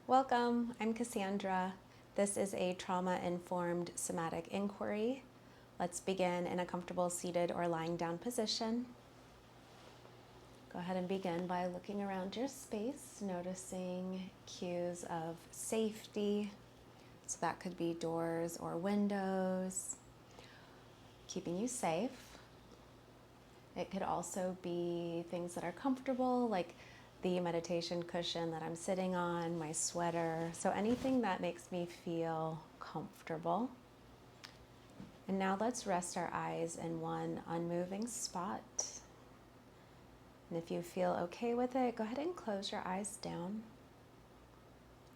Welcome, I'm Cassandra. This is a trauma-informed somatic inquiry. Let's begin in a comfortable seated or lying down position. Go ahead and begin by looking around your space, noticing cues of safety. So that could be doors or windows, keeping you safe. It could also be things that are comfortable, like the meditation cushion that I'm sitting on, my sweater. So anything that makes me feel comfortable. And now let's rest our eyes in one unmoving spot. And if you feel okay with it, go ahead and close your eyes down.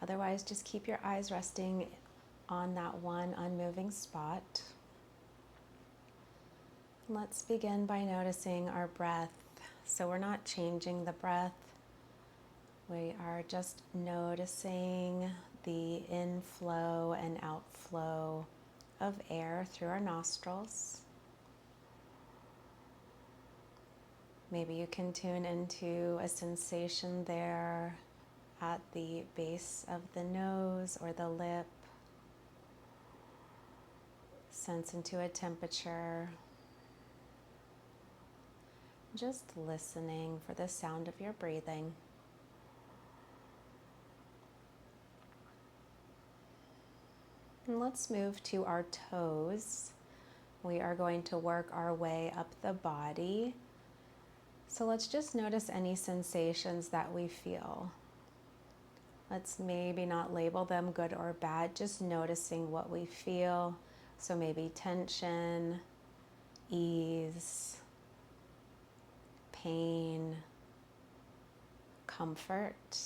Otherwise, just keep your eyes resting on that one unmoving spot. Let's begin by noticing our breath. So we're not changing the breath. We are just noticing the inflow and outflow of air through our nostrils. Maybe you can tune into a sensation there at the base of the nose or the lip. Sense into a temperature. Just listening for the sound of your breathing. And let's move to our toes. We are going to work our way up the body. So let's just notice any sensations that we feel. Let's maybe not label them good or bad, just noticing what we feel. So maybe tension, ease, pain, comfort,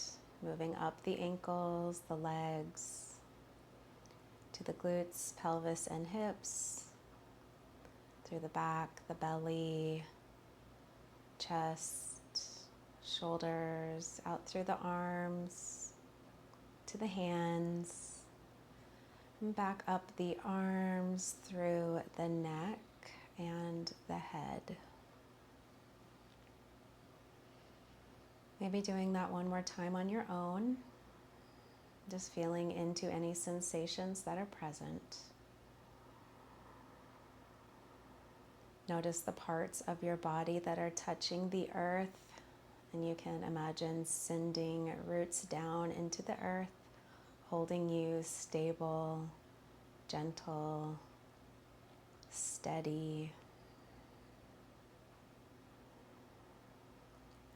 moving up the ankles, the legs, to the glutes, pelvis, and hips, through the back, the belly, chest, shoulders, out through the arms, to the hands, and back up the arms through the neck and the head. Maybe doing that one more time on your own. Just feeling into any sensations that are present. Notice the parts of your body that are touching the earth, and you can imagine sending roots down into the earth, holding you stable, gentle, steady.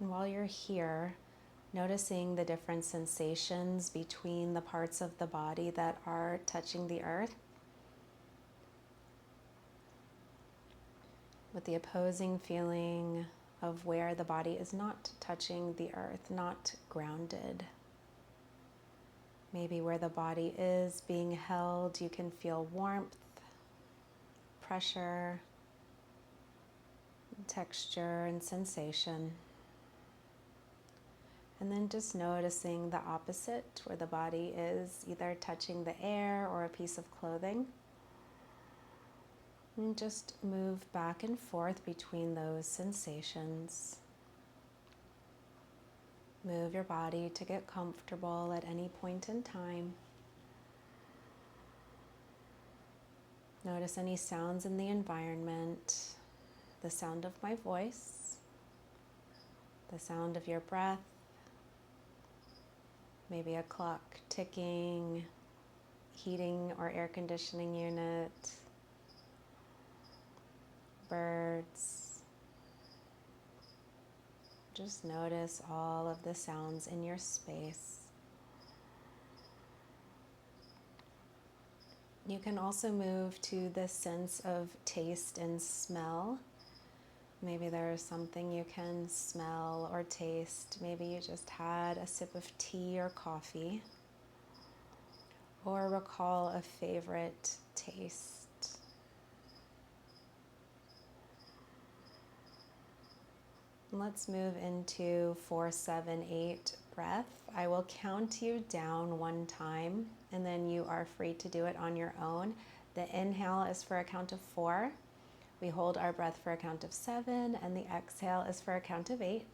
And while you're here, noticing the different sensations between the parts of the body that are touching the earth, with the opposing feeling of where the body is not touching the earth, not grounded. Maybe where the body is being held, you can feel warmth, pressure, texture, and sensation. And then just noticing the opposite, where the body is either touching the air or a piece of clothing. And just move back and forth between those sensations. Move your body to get comfortable at any point in time. Notice any sounds in the environment, the sound of my voice, the sound of your breath, maybe a clock ticking, heating or air conditioning unit, birds. Just notice all of the sounds in your space. You can also move to the sense of taste and smell. Maybe there is something you can smell or taste. Maybe you just had a sip of tea or coffee. Or recall a favorite taste. Let's move into 4-7-8 breath. I will count you down one time, and then you are free to do it on your own. The inhale is for a count of 4. We hold our breath for a count of 7, and the exhale is for a count of 8.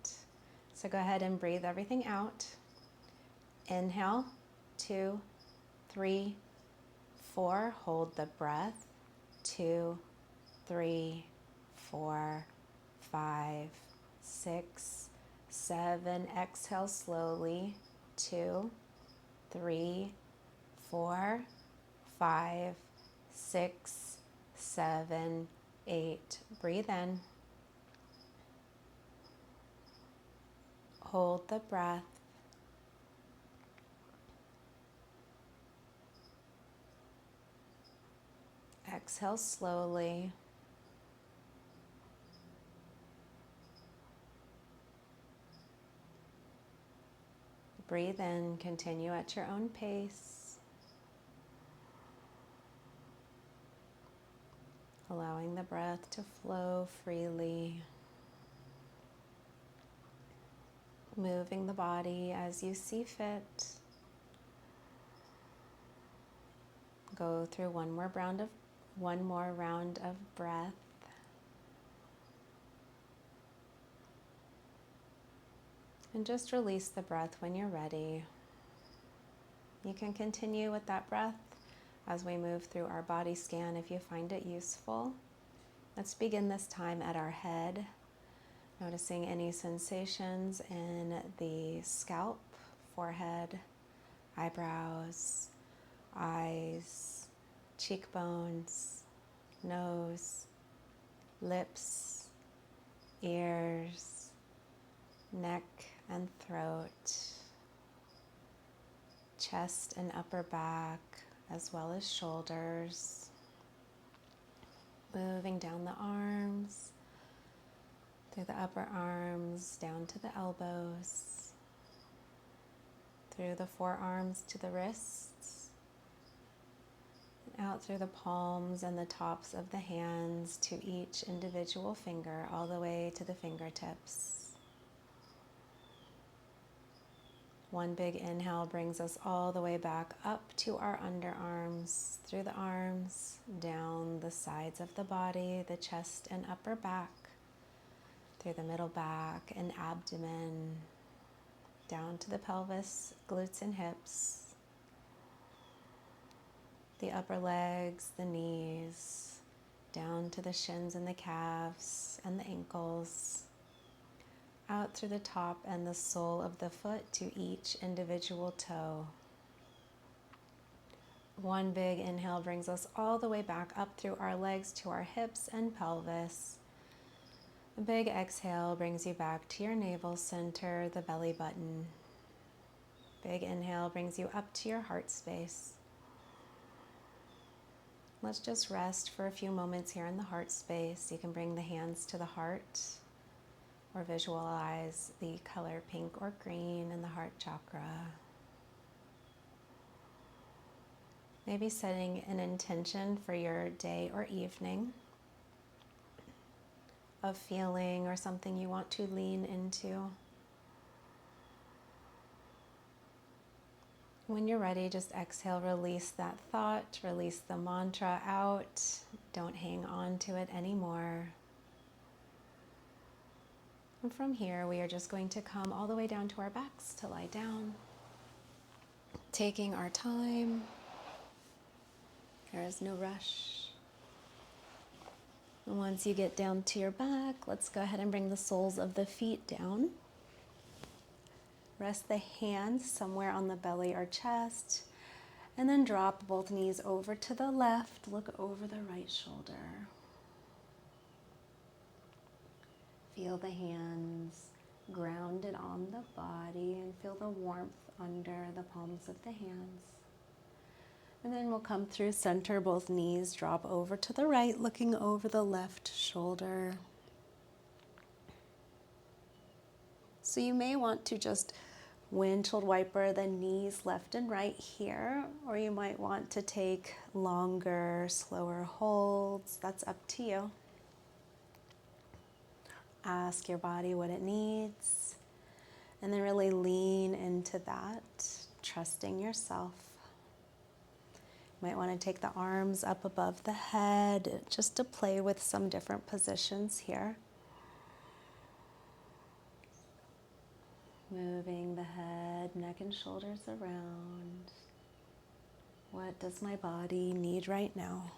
So go ahead and breathe everything out. Inhale, 2, 3, 4. Hold the breath. 2, 3, 4, 5, 6, 7. Exhale slowly. 2, 3, 4, 5, 6, 7, 8. Breathe in. Hold the breath. Exhale slowly. Breathe in, continue at your own pace. Allowing the breath to flow freely. Moving the body as you see fit. Go through one more round of breath. And just release the breath when you're ready. You can continue with that breath as we move through our body scan if you find it useful. Let's begin this time at our head, noticing any sensations in the scalp, forehead, eyebrows, eyes, cheekbones, nose, lips, ears, neck and throat, chest and upper back, as well as shoulders. Moving down the arms, through the upper arms, down to the elbows, through the forearms to the wrists, out through the palms and the tops of the hands to each individual finger, all the way to the fingertips. One big inhale brings us all the way back up to our underarms, through the arms, down the sides of the body, the chest and upper back, through the middle back and abdomen, down to the pelvis, glutes and hips, the upper legs, the knees, down to the shins and the calves and the ankles, out through the top and the sole of the foot to each individual toe. One big inhale brings us all the way back up through our legs to our hips and pelvis. A big exhale brings you back to your navel center, the belly button. Big inhale brings you up to your heart space. Let's just rest for a few moments here in the heart space. You can bring the hands to the heart, or visualize the color pink or green in the heart chakra. Maybe setting an intention for your day or evening of feeling or something you want to lean into. When you're ready, just exhale, release that thought, release the mantra out. Don't hang on to it anymore. And from here, we are just going to come all the way down to our backs to lie down, taking our time. There is no rush. And once you get down to your back, let's go ahead and bring the soles of the feet down. Rest the hands somewhere on the belly or chest, and then drop both knees over to the left. Look over the right shoulder. Feel the hands grounded on the body and feel the warmth under the palms of the hands. And then we'll come through center, both knees drop over to the right, looking over the left shoulder. So you may want to just windshield wiper the knees left and right here, or you might want to take longer, slower holds. That's up to you. Ask your body what it needs, and then really lean into that, trusting yourself. You might want to take the arms up above the head just to play with some different positions here. Moving the head, neck, and shoulders around. What does my body need right now?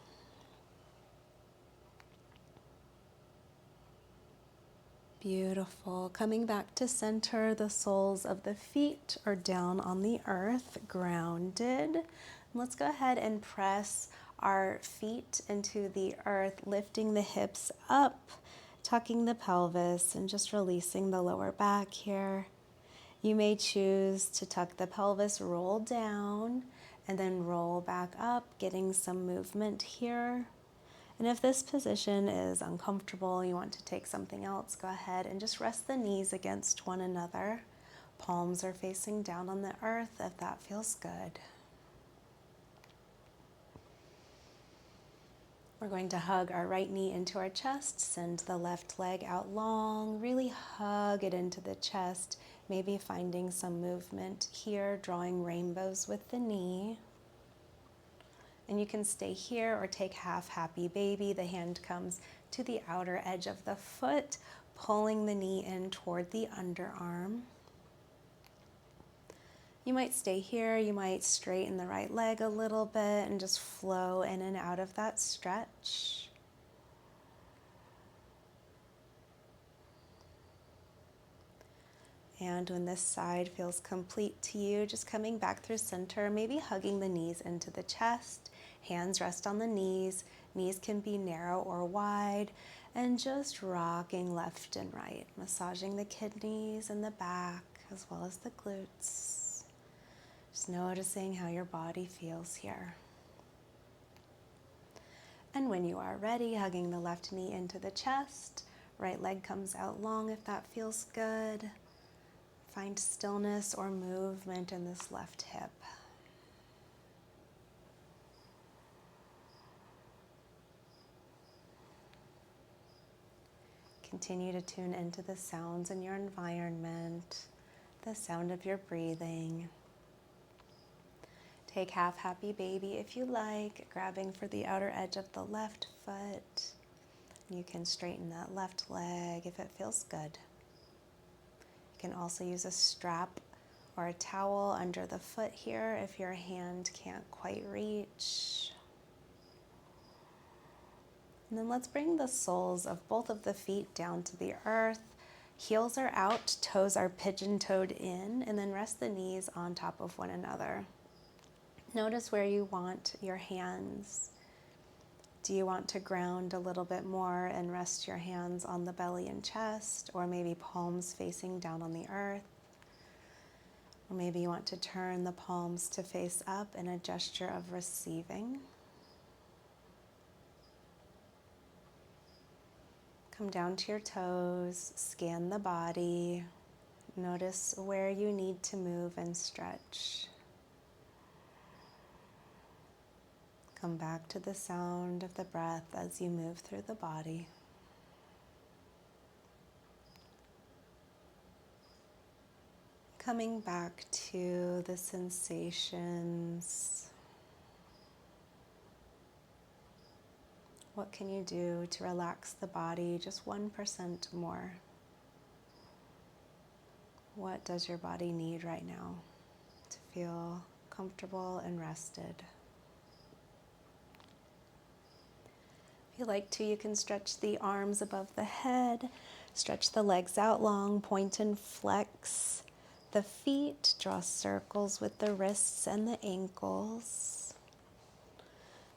Beautiful. Coming back to center, the soles of the feet are down on the earth, grounded. Let's go ahead and press our feet into the earth, lifting the hips up, tucking the pelvis, and just releasing the lower back here. You may choose to tuck the pelvis, roll down, and then roll back up, getting some movement here. And if this position is uncomfortable, you want to take something else, go ahead and just rest the knees against one another. Palms are facing down on the earth if that feels good. We're going to hug our right knee into our chest, send the left leg out long, really hug it into the chest, maybe finding some movement here, drawing rainbows with the knee. And you can stay here or take half happy baby. The hand comes to the outer edge of the foot, pulling the knee in toward the underarm. You might stay here, you might straighten the right leg a little bit and just flow in and out of that stretch. And when this side feels complete to you, just coming back through center, maybe hugging the knees into the chest, hands rest on the knees, knees can be narrow or wide, and just rocking left and right, massaging the kidneys and the back as well as the glutes. Just noticing how your body feels here. And when you are ready, hugging the left knee into the chest, right leg comes out long if that feels good. Find stillness or movement in this left hip. Continue to tune into the sounds in your environment, the sound of your breathing. Take half happy baby if you like, grabbing for the outer edge of the left foot. You can straighten that left leg if it feels good. You can also use a strap or a towel under the foot here if your hand can't quite reach. And then let's bring the soles of both of the feet down to the earth. Heels are out, toes are pigeon-toed in, and then rest the knees on top of one another. Notice where you want your hands. Do you want to ground a little bit more and rest your hands on the belly and chest, or maybe palms facing down on the earth? Or maybe you want to turn the palms to face up in a gesture of receiving. Come down to your toes, scan the body. Notice where you need to move and stretch. Come back to the sound of the breath as you move through the body. Coming back to the sensations. What can you do to relax the body just 1% more? What does your body need right now to feel comfortable and rested? If you like to, you can stretch the arms above the head, stretch the legs out long, point and flex the feet, draw circles with the wrists and the ankles.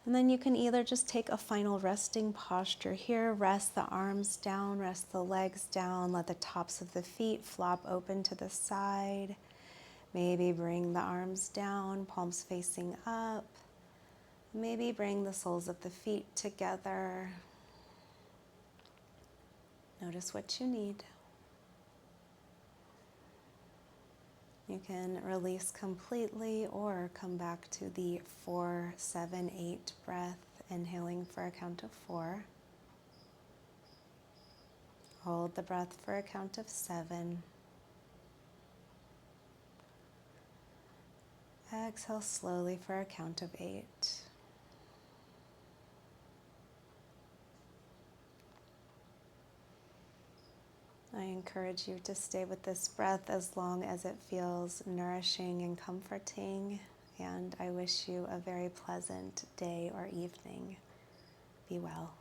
And then you can either just take a final resting posture here, rest the arms down, rest the legs down, let the tops of the feet flop open to the side. Maybe bring the arms down, palms facing up. Maybe bring the soles of the feet together. Notice what you need. You can release completely or come back to the 4, 7, 8 breath, inhaling for a count of 4. Hold the breath for a count of 7. Exhale slowly for a count of 8. I encourage you to stay with this breath as long as it feels nourishing and comforting, and I wish you a very pleasant day or evening. Be well.